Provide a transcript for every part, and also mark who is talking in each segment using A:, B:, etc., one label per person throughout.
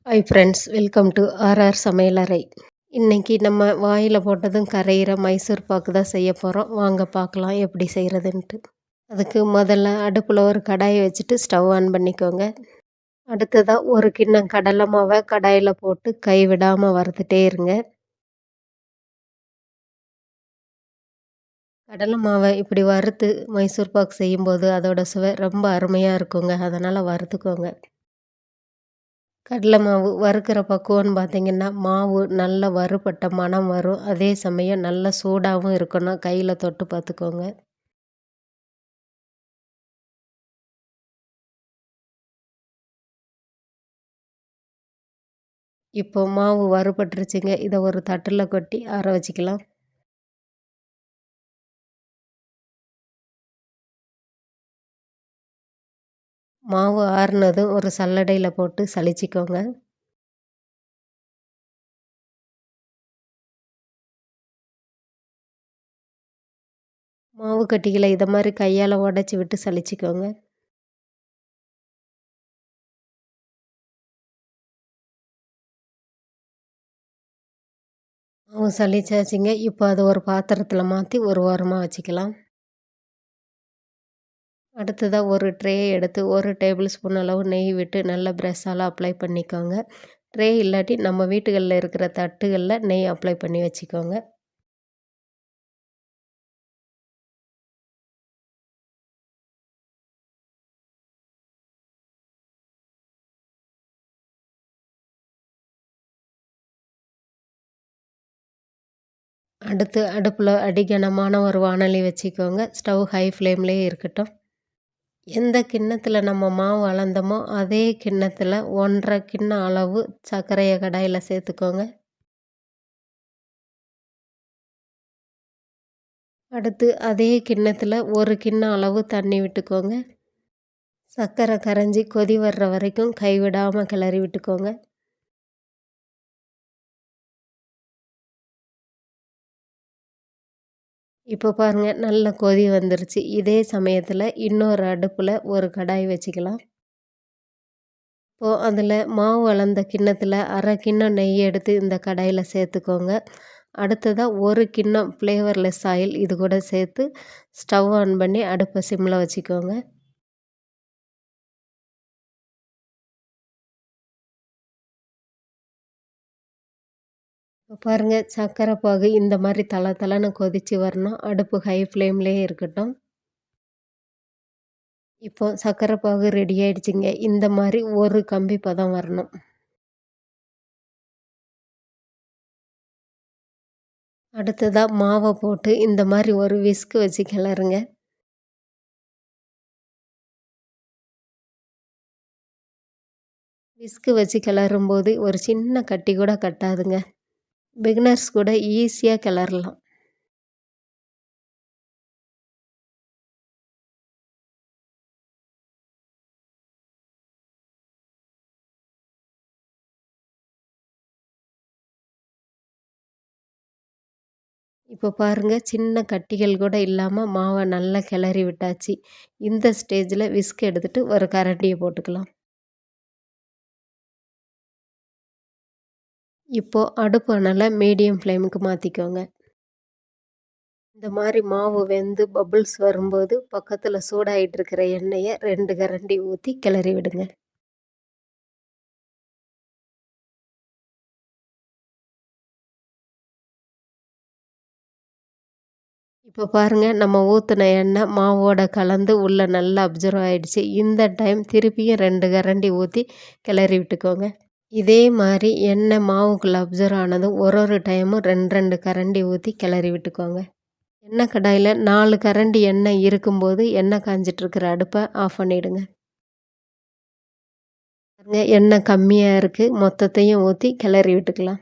A: Hi friends, welcome to RR சமையலறை. இன்னைக்கு நம்ம வாயில் போட்டதும் கரையிற மைசூர் பாக்கு தான் செய்ய போகிறோம். வாங்க பார்க்கலாம் எப்படி செய்கிறதுன்ட்டு. அதுக்கு முதல்ல அடுப்பில் ஒரு கடாயை வச்சுட்டு ஸ்டவ் ஆன் பண்ணிக்கோங்க. அடுத்ததாக ஒரு கிண்ணம் கடலை மாவை கடாயில் போட்டு கைவிடாமல் வறுத்துட்டே இருங்க. கடலை மாவை இப்படி வறுத்து மைசூர் பாக்கு செய்யும்போது அதோட சுவை ரொம்ப அருமையாக இருக்குங்க. அதனால் வறுத்துக்கோங்க. கடலை மாவு வறுக்கிற பக்குவம்னு பார்த்தீங்கன்னா, மாவு நல்லா வறுபட்ட மணம் வரும். அதே சமயம் நல்லா சூடாகவும் இருக்கணும். கையில் தொட்டு பார்த்துக்கோங்க. இப்போ மாவு வறுபட்டுருச்சுங்க. இதை ஒரு தட்டில் கொட்டி ஆற வச்சுக்கலாம். மாவு ஆறுனதும் ஒரு சல்லடையில் போட்டு சலிச்சிக்கோங்க. மாவு கட்டிகளை இதை மாதிரி கையால் உடச்சி விட்டு சலிச்சிக்கோங்க. மாவு சலிச்சாச்சுங்க. இப்போ அதை ஒரு பாத்திரத்தில் மாற்றி ஒரு ஓரமாக வச்சுக்கலாம். அடுத்ததாக ஒரு ட்ரே எடுத்து 1 டேபிள் ஸ்பூன் அளவு நெய் விட்டு நல்லா ப்ரெஷ்ஷால் அப்ளை பண்ணிக்கோங்க. ட்ரே இல்லாட்டி நம்ம வீட்டுகளில் இருக்கிற தட்டுகளில் நெய் அப்ளை பண்ணி வச்சுக்கோங்க. அடுத்து அடுப்பில் அடிகனமான ஒரு வாணலி வச்சுக்கோங்க. ஸ்டவ் ஹை ஃப்ளேம்லேயே இருக்கட்டும். எந்த கிண்ணத்தில் நம்ம மாவு அளந்தோமோ அதே கிண்ணத்தில் 1½ கிண்ணம் அளவு சர்க்கரையை கடாயில் சேர்த்துக்கோங்க. அடுத்து அதே கிண்ணத்தில் 1 கிண்ணம் அளவு தண்ணி விட்டுக்கோங்க. சர்க்கரை கரைஞ்சி கொதி வர்ற வரைக்கும் கைவிடாமல் கிளறி விட்டுக்கோங்க. இப்போ பாருங்கள், நல்ல கொதி வந்துருச்சு. இதே சமயத்தில் இன்னொரு அடுப்பில் ஒரு கடாய் வச்சுக்கலாம். இப்போது அதில் மாவு அளந்த கிண்ணத்தில் 1/2 கிண்ணம் நெய் எடுத்து இந்த கடாயில் சேர்த்துக்கோங்க. அடுத்ததாக 1 கிண்ணம் ஃப்ளேவர்லெஸ் ஆயில் இது கூட சேர்த்து ஸ்டவ் ஆன் பண்ணி அடுப்பை சிம்மில் வச்சுக்கோங்க. இப்போ பாருங்கள், சர்க்கரை பாகு இந்த மாதிரி தள தளன்னு கொதித்து வரணும். அடுப்பு ஹை ஃப்ளேம்லேயே இருக்கட்டும். இப்போ சர்க்கரை பாகு ரெடி ஆயிடுச்சுங்க. இந்த மாதிரி ஒரு கம்பி பதம் வரணும். அடுத்ததாக மாவை போட்டு இந்த மாதிரி ஒரு விஸ்க் வச்சு கிளறுங்க. விஸ்க் வச்சு கிளறும்போது ஒரு சின்ன கட்டி கூட கட்டாதுங்க. பிகினர்ஸ் கூட ஈஸியாக கிளறலாம். இப்போ பாருங்கள், சின்ன கட்டிகள் கூட இல்லாமல் மாவை நல்லா கிளறி விட்டாச்சு. இந்த ஸ்டேஜில் விஸ்க் எடுத்துகிட்டு ஒரு கரண்டியை போட்டுக்கலாம். இப்போது அடுப்பு நல்லா மீடியம் ஃப்ளேமுக்கு மாற்றிக்கோங்க. இந்த மாதிரி மாவு வெந்து பபுள்ஸ் வரும்போது பக்கத்தில் சூடாகிட்டு இருக்கிற எண்ணெயை 2 கரண்டி ஊற்றி கிளறி விடுங்க. இப்போ பாருங்கள், நம்ம ஊற்றின எண்ணெய் மாவோட கலந்து உள்ளே நல்லா அப்சர்வ் ஆகிடுச்சு. இந்த டைம் திருப்பியும் 2 கரண்டி ஊற்றி கிளறி விட்டுக்கோங்க. இதே மாதிரி எண்ணெய் மாவுக்குள்ளே அப்சர்வ் ஆனதும் ஒரு டைமும் 2 கரண்டி ஊற்றி கிளறி விட்டுக்கோங்க. எண்ணெய் கடாயில் 4 கரண்டி எண்ணெய் இருக்கும்போது எண்ணெய் காஞ்சிட்ருக்கிற அடுப்பை ஆஃப் பண்ணிவிடுங்க. பாருங்கள், எண்ணெய் கம்மியாக இருக்குது. மொத்தத்தையும் ஊற்றி கிளறி விட்டுக்கலாம்.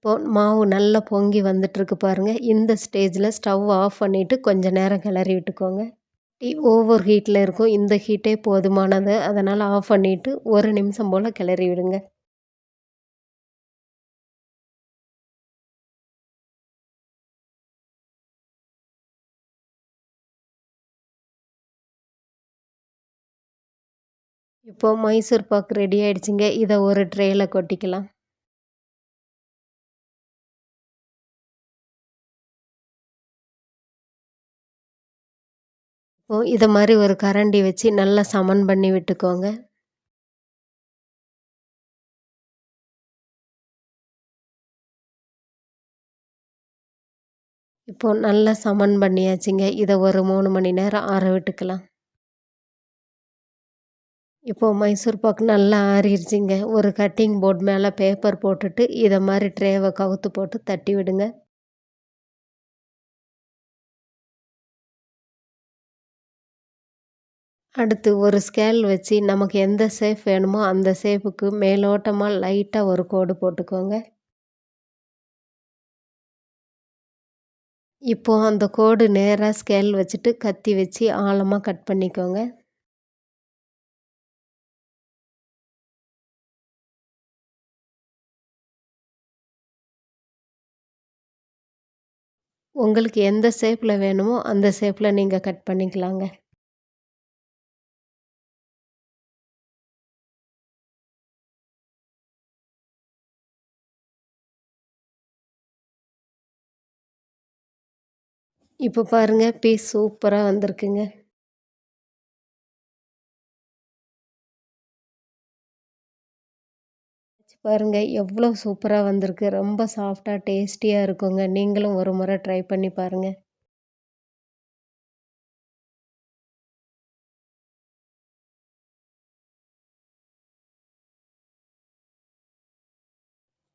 A: இப்போ மாவு நல்லா பொங்கி வந்துட்டுருக்கு பாருங்கள். இந்த ஸ்டேஜில் ஸ்டவ் ஆஃப் பண்ணிவிட்டு கொஞ்சம் நேரம் கிளறி விட்டுக்கோங்க. ஓவர் ஹீட்டில் இருக்கும். இந்த ஹீட்டே போதுமானது. அதனால் ஆஃப் பண்ணிவிட்டு 1 நிமிஷம் போல் கிளறி விடுங்க. இப்போ மைசூர் பாக்கு ரெடி ஆயிடுச்சுங்க. இத ஒரு ட்ரேல கொட்டிக்கலாம். இப்போ இத மாரி ஒரு கரண்டி வச்சு நல்லா சமன் பண்ணி விட்டுக்கோங்க. இப்போ நல்லா சமன் பண்ணியாச்சுங்க. இத ஒரு 3 மணி நேரம் ஆற விட்டுக்கலாம். இப்போ மைசூர் பாக்கு நல்லா ஆறிருச்சுங்க. ஒரு கட்டிங் போர்ட் மேல பேப்பர் போட்டுட்டு, இத மாரி ட்ரேவ கவுத்து போட்டு தட்டி விடுங்க. அடுத்து ஒரு ஸ்கேல் வச்சு நமக்கு எந்த ஷேப் வேணுமோ அந்த ஷேப்புக்கு மேலோட்டமா லைட்டா ஒரு கோடு போட்டுக்கோங்க. இப்போ அந்த கோடு நேரா ஸ்கேல் வச்சுட்டு கத்தி வச்சு ஆழமா கட் பண்ணிக்கோங்க. உங்களுக்கு எந்த ஷேப்ல வேணுமோ அந்த ஷேப்ல நீங்க கட் பண்ணிக்கலாங்க. இப்போ பாருங்க பீஸ் சூப்பரா வந்திருக்குங்க. பாருங்க எவ்வளோ சூப்பரா வந்திருக்கு. ரொம்ப சாஃப்ட்டா டேஸ்டியா இருக்குங்க. நீங்களும் ஒரு முறை ட்ரை பண்ணி பாருங்க.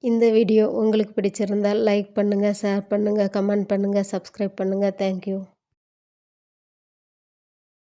A: இந்த வீடியோ உங்களுக்கு பிடிச்சிருந்தா லைக் பண்ணுங்க, ஷேர் பண்ணுங்க, கமெண்ட் பண்ணுங்க, சப்ஸ்கிரைப் பண்ணுங்க. Thank you.